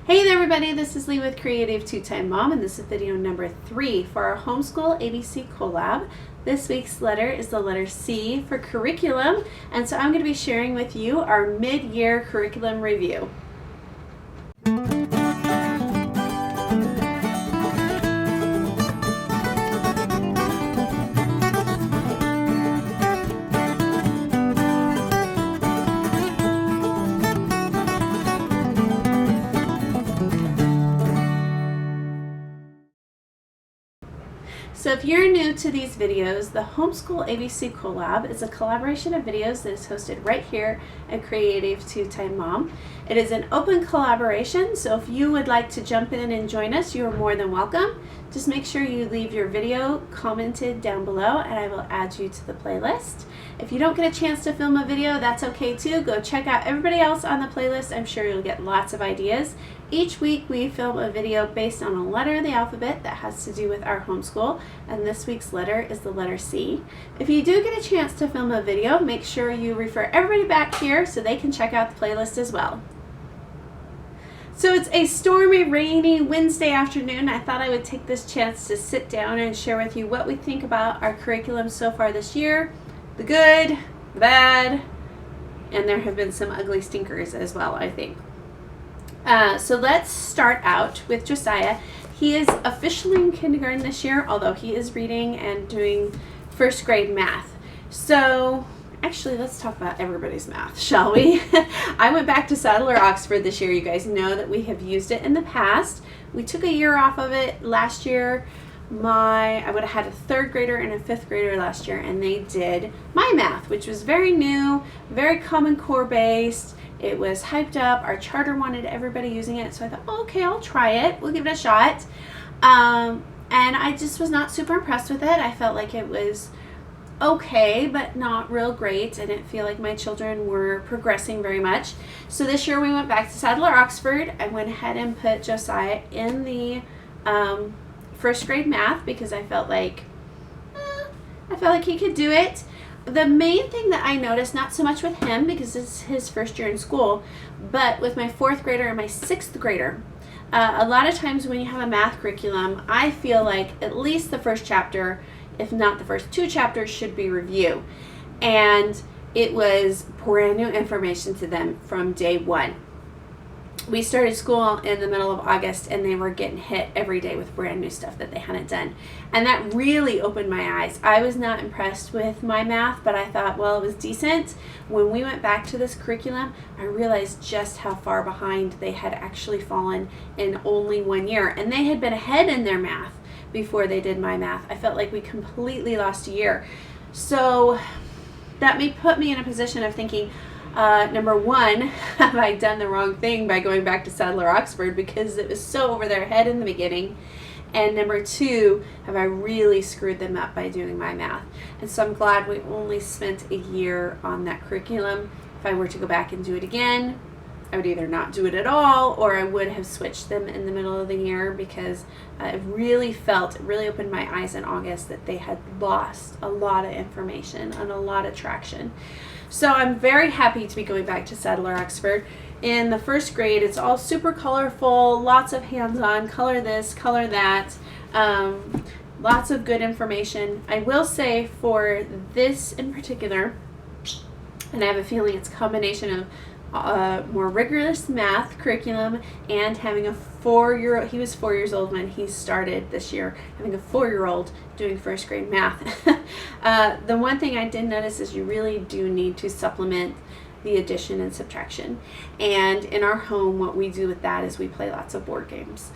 Hey there everybody, this is Lee with Creative Two-Time Mom, and this is video number 3 for our Homeschool ABC Collab. This week's letter is the letter C for curriculum, and so I'm going to be sharing with you our mid-year curriculum review. So if you're new to these videos, the Homeschool ABC Collab is a collaboration of videos that is hosted right here at Creative Two-Time Mom. It is an open collaboration, so if you would like to jump in and join us, you are more than welcome. Just make sure you leave your video commented down below and I will add you to the playlist. If you don't get a chance to film a video, that's okay too. Go check out everybody else on the playlist. I'm sure you'll get lots of ideas. Each week we film a video based on a letter of the alphabet that has to do with our homeschool, and this week's letter is the letter C. If you do get a chance to film a video, make sure you refer everybody back here so they can check out the playlist as well. So it's a stormy, rainy Wednesday afternoon. I thought I would take this chance to sit down and share with you what we think about our curriculum so far this year, the good, the bad, and there have been some ugly stinkers as well, I think. So let's start out with Josiah. He is officially in kindergarten this year, although he is reading and doing first grade math. So actually, let's talk about everybody's math, shall we? I went back to Sadler-Oxford this year. You guys know that we have used it in the past. We took a year off of it last year. I would have had a 3rd grader and a 5th grader last year, and they did my math, which was very new, very Common Core based. It was hyped up. Our charter wanted everybody using it, so I thought, oh, okay, I'll try it. We'll give it a shot. And I just was not super impressed with it. I felt like it was okay, but not real great. I didn't feel like my children were progressing very much. So this year we went back to Sadler-Oxford. I went ahead and put Josiah in the first grade math because I felt like he could do it. The main thing that I noticed, not so much with him because it's his first year in school, but with my 4th grader and my 6th grader, a lot of times when you have a math curriculum, I feel like at least the first chapter, if not the first 2 chapters, should be review. And it was brand new information to them from day 1. We started school in the middle of August and they were getting hit every day with brand new stuff that they hadn't done. And that really opened my eyes. I was not impressed with my math, but I thought, well, it was decent. When we went back to this curriculum, I realized just how far behind they had actually fallen in only 1 year. And they had been ahead in their math before they did my math. I felt like we completely lost a year. So that may put me in a position of thinking, number 1, have I done the wrong thing by going back to Sadler-Oxford because it was so over their head in the beginning? And number 2, have I really screwed them up by doing my math? And so I'm glad we only spent a year on that curriculum. If I were to go back and do it again, I would either not do it at all or I would have switched them in the middle of the year because it really opened my eyes in August that they had lost a lot of information and a lot of traction. So I'm very happy to be going back to Sadler-Oxford. In the first grade, it's all super colorful, lots of hands-on, color this, color that, lots of good information. I will say for this in particular, and I have a feeling it's a combination of more rigorous math curriculum and having a 4-year-old. He was 4 years old when he started this year, having a 4-year-old doing first grade math. The one thing I did notice is you really do need to supplement the addition and subtraction. And in our home, what we do with that is we play lots of board games.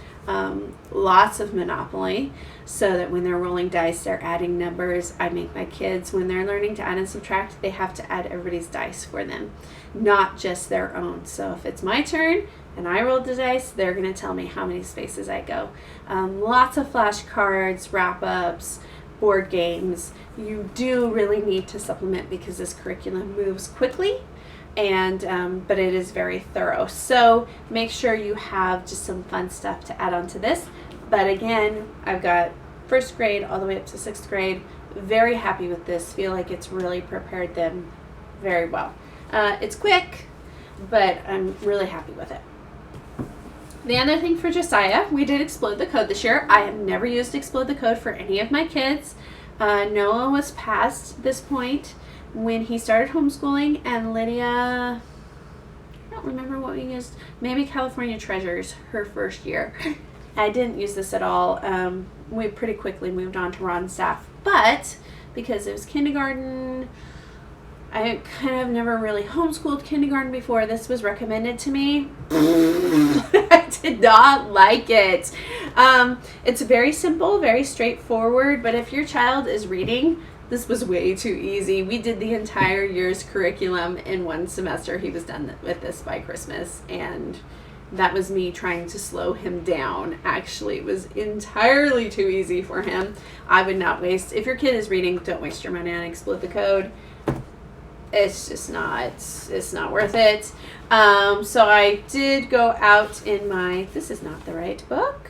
Lots of Monopoly, so that when they're rolling dice, they're adding numbers. I make my kids, when they're learning to add and subtract, they have to add everybody's dice for them, not just their own. So if it's my turn and I rolled the dice, they're going to tell me how many spaces I go. Lots of flashcards, wrap-ups, board games. You do really need to supplement because this curriculum moves quickly. But it is very thorough. So make sure you have just some fun stuff to add on to this. But again, I've got first grade all the way up to 6th grade. Very happy with this. Feel like it's really prepared them very well. It's quick, but I'm really happy with it. The other thing for Josiah, we did Explode the Code this year. I have never used Explode the Code for any of my kids. Noah was past this point when he started homeschooling, and Lydia, I don't remember what we used, maybe California Treasures her first year. I didn't use this at all. We pretty quickly moved on to Rod and Staff, but because it was kindergarten, I kind of never really homeschooled kindergarten before. This was recommended to me. I did not like it. It's very simple, very straightforward, but if your child is reading, this was way too easy. We did the entire year's curriculum in one semester. He was done with this by Christmas, and that was me trying to slow him down. Actually, it was entirely too easy for him. I would not waste, if your kid is reading, don't waste your money on Explode the Code. It's just not, it's not worth it. So I did go out in my, this is not the right book.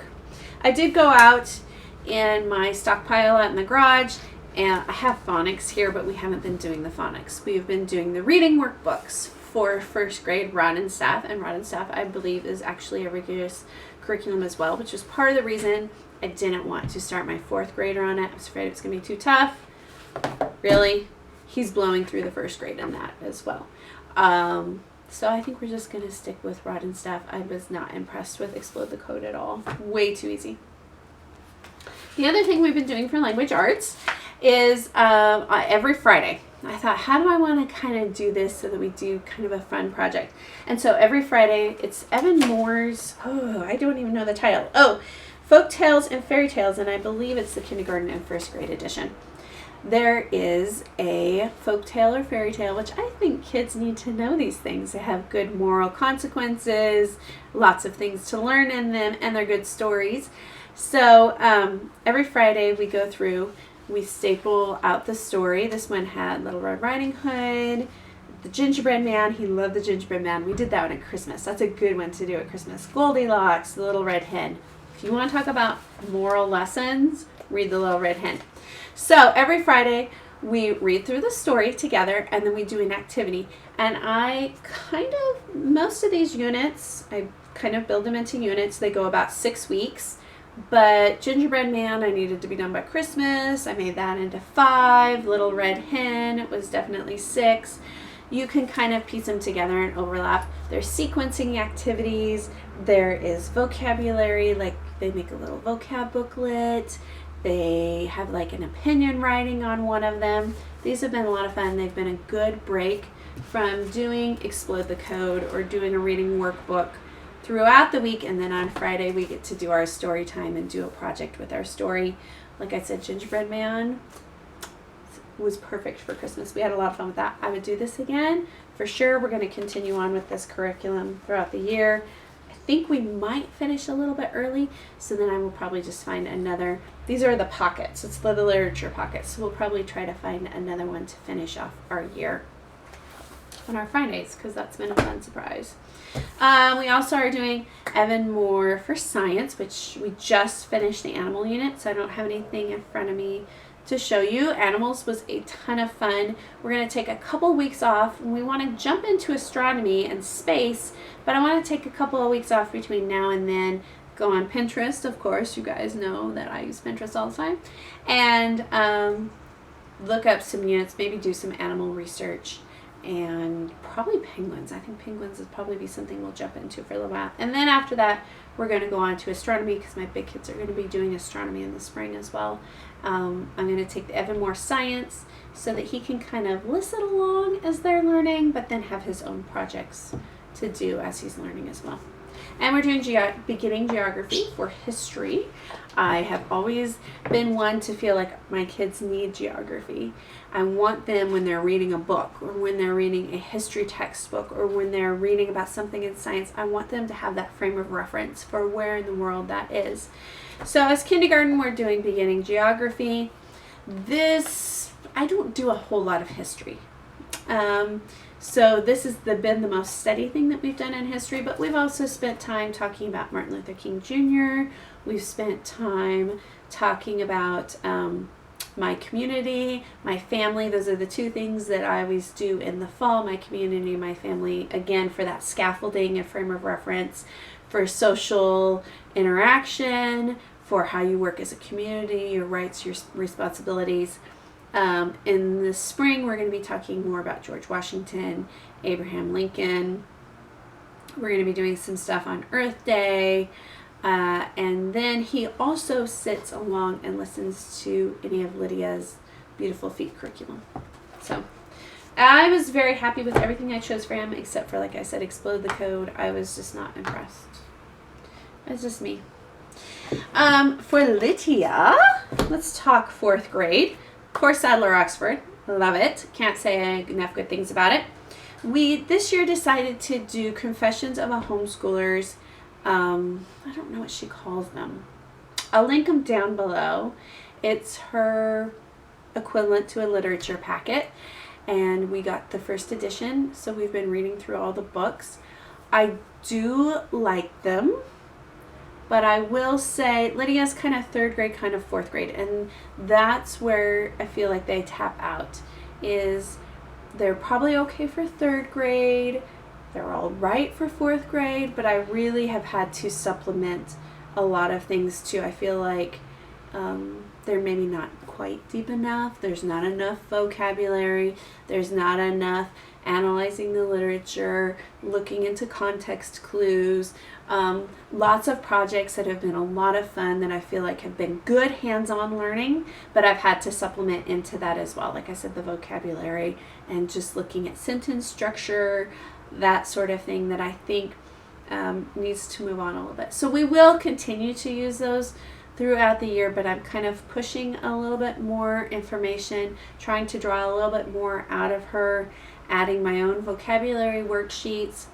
I did go out in my stockpile out in the garage, and I have phonics here, but we haven't been doing the phonics. We've been doing the reading workbooks for first grade Rod and Staff, and Rod and Staff, I believe, is actually a rigorous curriculum as well, which was part of the reason I didn't want to start my fourth grader on it. I was afraid it was going to be too tough. Really? He's blowing through the first grade in that as well. So I think we're just going to stick with Rod and Staff. I was not impressed with Explode the Code at all. Way too easy. The other thing we've been doing for language arts is every Friday. I thought, how do I want to kind of do this so that we do kind of a fun project? And so every Friday, it's Evan Moore's, I don't even know the title. Folktales and Fairy Tales, and I believe it's the kindergarten and first grade edition. There is a folktale or fairy tale, which I think kids need to know these things. They have good moral consequences, lots of things to learn in them, and they're good stories. So every Friday we go through, we staple out the story. This one had Little Red Riding Hood, the Gingerbread Man. He loved the Gingerbread Man. We did that one at Christmas. That's a good one to do at Christmas. Goldilocks, the Little Red Hen. If you want to talk about moral lessons, read the Little Red Hen. So every Friday we read through the story together, and then we do an activity. And I most of these units, I kind of build them into units. They go about 6 weeks. But Gingerbread Man, I needed to be done by Christmas. I made that into 5. Little Red Hen, it was definitely 6. You can kind of piece them together and overlap. There's sequencing activities. There is vocabulary, like they make a little vocab booklet. They have like an opinion writing on one of them. These have been a lot of fun. They've been a good break from doing Explode the Code or doing a reading workbook throughout the week, and then on Friday we get to do our story time and do a project with our story. Like I said, Gingerbread Man was perfect for Christmas. We had a lot of fun with that. I would do this again for sure. We're going to continue on with this curriculum throughout the year. I think we might finish a little bit early, so then I will probably just find another. These are the pockets. It's the literature pockets. So we'll probably try to find another one to finish off our year on our Fridays, because that's been a fun surprise. We also are doing Evan Moore for science, which we just finished the animal unit, so I don't have anything in front of me to show you. Animals was a ton of fun. We're going to take a couple weeks off, and we want to jump into astronomy and space, but I want to take a couple of weeks off between now and then, go on Pinterest, of course. You guys know that I use Pinterest all the time, and look up some units, maybe do some animal research, and probably penguins. I think penguins would probably be something we'll jump into for a little while. And then after that, we're going to go on to astronomy, because my big kids are going to be doing astronomy in the spring as well. I'm going to take the Evan Moore Science so that he can kind of listen along as they're learning, but then have his own projects to do as he's learning as well. And we're doing beginning geography for history. I have always been one to feel like my kids need geography. I want them, when they're reading a book, or when they're reading a history textbook, or when they're reading about something in science, I want them to have that frame of reference for where in the world that is. So as kindergarten, we're doing beginning geography. I don't do a whole lot of history. So this has been the most steady thing that we've done in history, but we've also spent time talking about Martin Luther King Jr. We've spent time talking about my community, my family. Those are the two things that I always do in the fall: my community, my family, again, for that scaffolding and frame of reference for social interaction, for how you work as a community, your rights, your responsibilities. In the spring, we're going to be talking more about George Washington, Abraham Lincoln. We're going to be doing some stuff on Earth Day. And then he also sits along and listens to any of Lydia's Beautiful Feet curriculum. So I was very happy with everything I chose for him, except for, like I said, Explode the Code. I was just not impressed. It's just me. For Lydia, let's talk 4th grade. Of course, Sadler-Oxford. Love it. Can't say enough good things about it. We this year decided to do Confessions of a Homeschooler's. I don't know what she calls them. I'll link them down below. It's her equivalent to a literature packet. And we got the first edition, so we've been reading through all the books. I do like them, but I will say Lydia's kind of 3rd grade, kind of 4th grade, and that's where I feel like they tap out. Is they're probably okay for 3rd grade, they're all right for 4th grade, but I really have had to supplement a lot of things too. I feel like they're maybe not quite deep enough. There's not enough vocabulary. There's not enough analyzing the literature, looking into context clues. Lots of projects that have been a lot of fun that I feel like have been good hands-on learning, but I've had to supplement into that as well. Like I said, the vocabulary and just looking at sentence structure, that sort of thing that I think needs to move on a little bit. So we will continue to use those throughout the year, but I'm kind of pushing a little bit more information, trying to draw a little bit more out of her, adding my own vocabulary worksheets.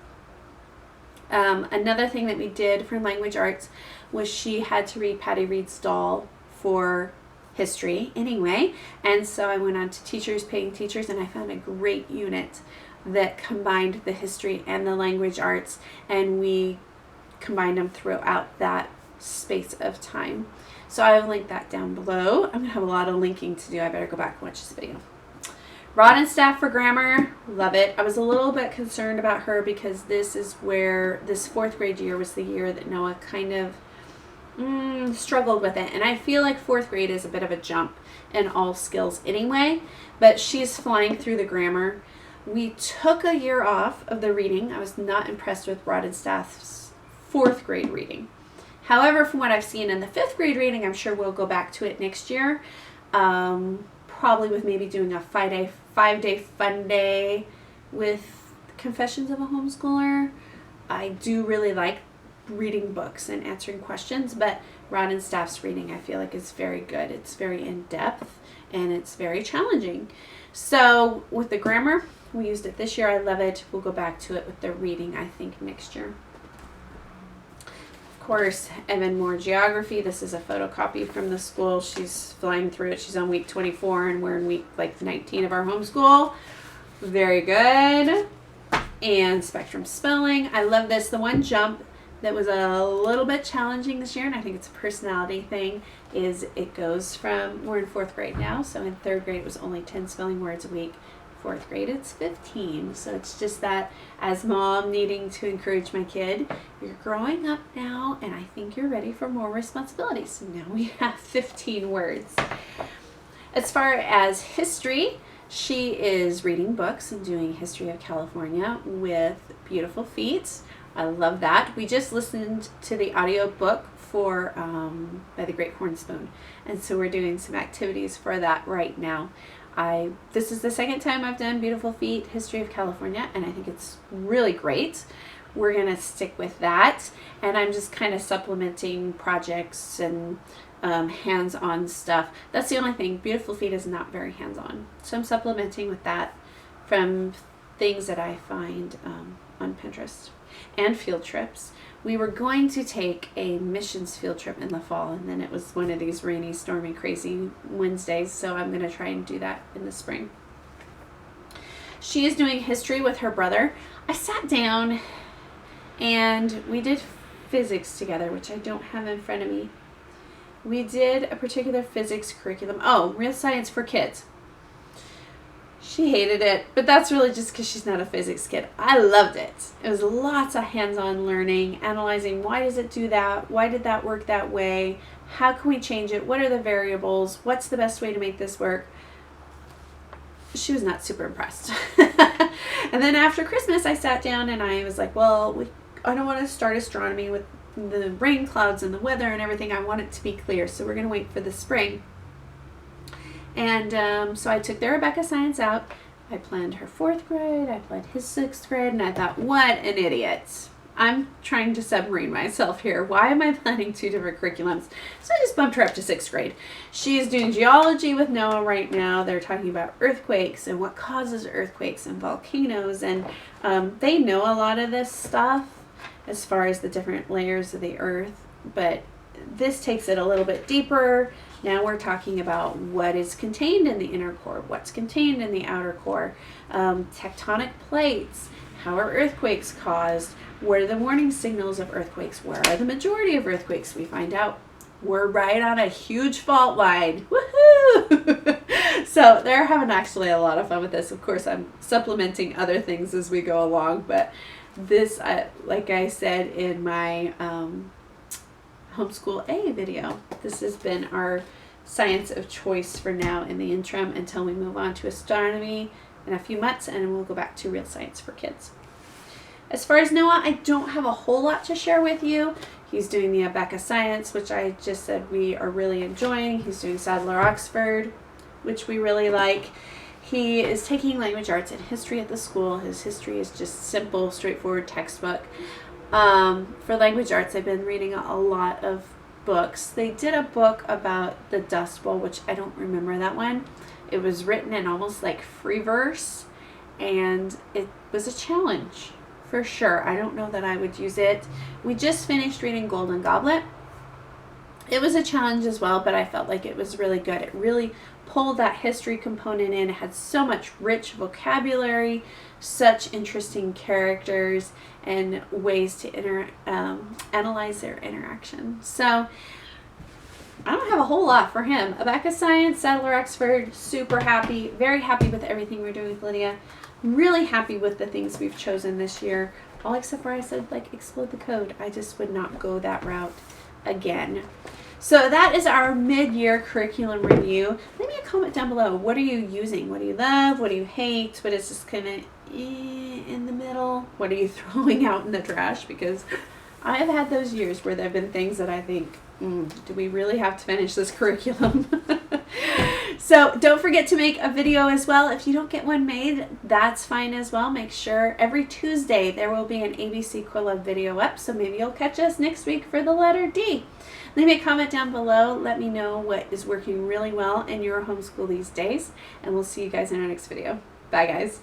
Another thing that we did for language arts was she had to read Patty Reed's Doll for history anyway, and so I went on to Teachers Paying Teachers, and I found a great unit that combined the history and the language arts, and we combined them throughout that space of time. So I will link that down below. I'm going to have a lot of linking to do. I better go back and watch this video. Rod and Staff for Grammar, love it. I was a little bit concerned about her because this is where this 4th grade year was the year that Noah kind of struggled with it. And I feel like 4th grade is a bit of a jump in all skills anyway, but she's flying through the grammar. We took a year off of the reading. I was not impressed with Rod and Staff's 4th grade reading. However, from what I've seen in the 5th grade reading, I'm sure we'll go back to it next year. Probably with maybe doing a 5-day fun day with Confessions of a Homeschooler. I do really like reading books and answering questions, but Rod and Staff's reading I feel like is very good. It's very in-depth and it's very challenging. So with the grammar, we used it this year. I love it. We'll go back to it with the reading, I think, next year. Of course, Evan Moore Geography. This is a photocopy from the school. She's flying through it. She's on week 24 and we're in week 19 of our homeschool. Very good. And Spectrum Spelling. I love this. The one jump that was a little bit challenging this year, and I think it's a personality thing, is it goes from, we're in 4th grade now, so in 3rd grade it was only 10 spelling words a week. 4th grade it's 15. So it's just that as mom needing to encourage my kid, you're growing up now and I think you're ready for more responsibilities. So now we have 15 words. As far as history, she is reading books and doing History of California with Beautiful Feet. I love that. We just listened to the audio book for by the Great Horn Spoon, and so we're doing some activities for that right now. This is the 2nd time I've done Beautiful Feet, History of California, and I think it's really great. We're going to stick with that, and I'm just kind of supplementing projects and hands-on stuff. That's the only thing. Beautiful Feet is not very hands-on, so I'm supplementing with that from things that I find on Pinterest. And field trips. We were going to take a missions field trip in the fall, and then it was one of these rainy, stormy, crazy Wednesdays, so I'm going to try and do that in the spring. She is doing history with her brother. I sat down and we did physics together, which I don't have in front of me. We did a particular physics curriculum. Oh, Real Science for Kids. She hated it, but that's really just because she's not a physics kid. I loved it. It was lots of hands-on learning, analyzing why does it do that? Why did that work that way? How can we change it? What are the variables? What's the best way to make this work? She was not super impressed. And then after Christmas, I sat down and I was like, well, I don't want to start astronomy with the rain clouds and the weather and everything. I want it to be clear, so we're going to wait for the spring. And so I took the Rebecca Science out. I planned her 4th grade. I planned his 6th grade. And I thought, what an idiot. I'm trying to submarine myself here. Why am I planning 2 different curriculums? So I just bumped her up to 6th grade. She is doing geology with Noah right now. They're talking about earthquakes and what causes earthquakes and volcanoes. And they know a lot of this stuff as far as the different layers of the earth. But this takes it a little bit deeper. Now we're talking about what is contained in the inner core, what's contained in the outer core, tectonic plates, how are earthquakes caused, what are the warning signals of earthquakes, where are the majority of earthquakes? We find out we're right on a huge fault line. Woohoo! So they're having actually a lot of fun with this. Of course, I'm supplementing other things as we go along, but this, like I said in my Homeschool A video, this has been our science of choice for now in the interim until we move on to astronomy in a few months, and we'll go back to real science for kids. As far as Noah, I don't have a whole lot to share with you. He's doing the Rebecca Science, which I just said we are really enjoying. He's doing Sadler-Oxford, which we really like. He is taking language arts and history at the school. His history is just simple, straightforward textbook. For language arts, I've been reading a lot of books. They did a book about the Dust Bowl, which I don't remember that one. It was written in almost like free verse, and it was a challenge for sure. I don't know that I would use it. We just finished reading Golden Goblet. It was a challenge as well, but I felt like it was really good. It really pulled that history component in. It had so much rich vocabulary, such interesting characters, and ways to analyze their interaction. So I don't have a whole lot for him. Rebecca Science, Sadler-Oxford, super happy, very happy with everything we're doing with Lydia. Really happy with the things we've chosen this year, all except where I said like explode the code. I just would not go that route again. So that is our mid-year curriculum review. Leave me a comment down below. What are you using? What do you love? What do you hate? What is just kind of in the middle? What are you throwing out in the trash? Because I have had those years where there have been things that I think, do we really have to finish this curriculum? So don't forget to make a video as well. If you don't get one made, that's fine as well. Make sure every Tuesday there will be an ABC Collab video up. So maybe you'll catch us next week for the letter D. Leave me a comment down below. Let me know what is working really well in your homeschool these days. And we'll see you guys in our next video. Bye, guys.